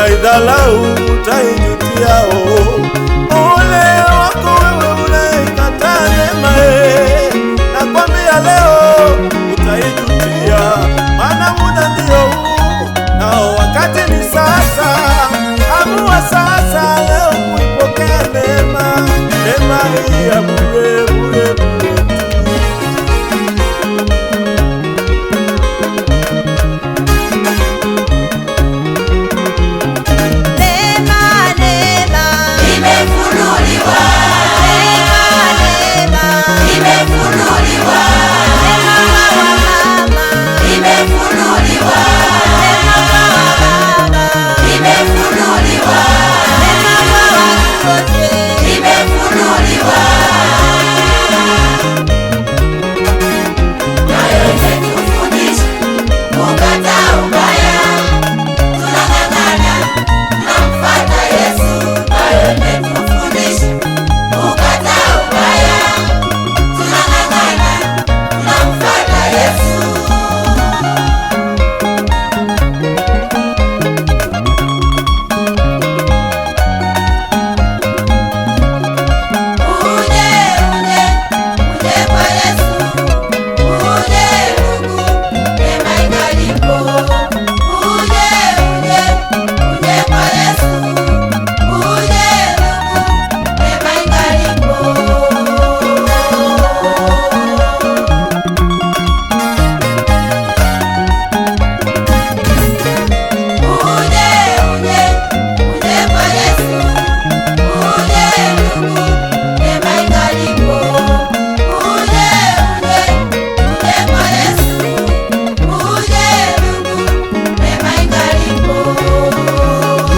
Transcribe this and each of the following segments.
unaidhalau utaijutia. Ole wako wewe unaikataa neema, nakwambia leo utaijutia. Maana muda ndio huu nao wakati ni sasa. Amua sasa leo kuipokea neema, neema hii ya bure bure bure.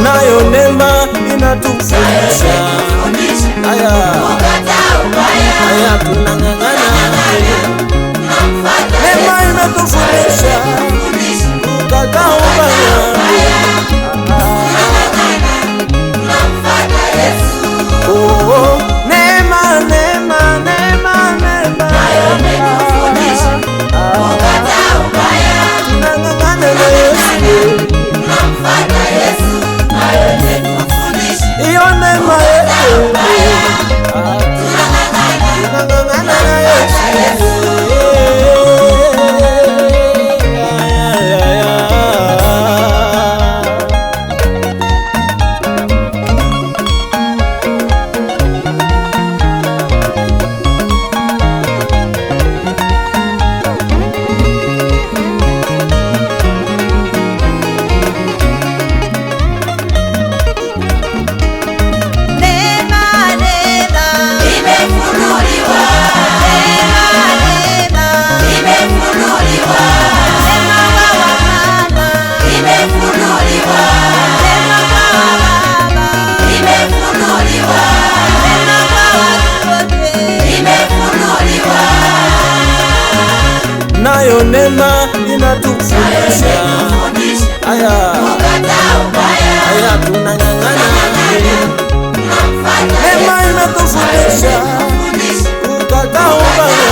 Nayo neema inatufundisha, haya tunang'ang'ana. Neema inatufundisha kukataa ubaya. Oh, neema neema neema neema tunang'ang'ana na Yesu. Iyo neema yetu tunang'ang'ana na Yesu. Nayo neema inatufundisha, haya tunang'ang'ana. Neema inatufundisha kukataa ubaya.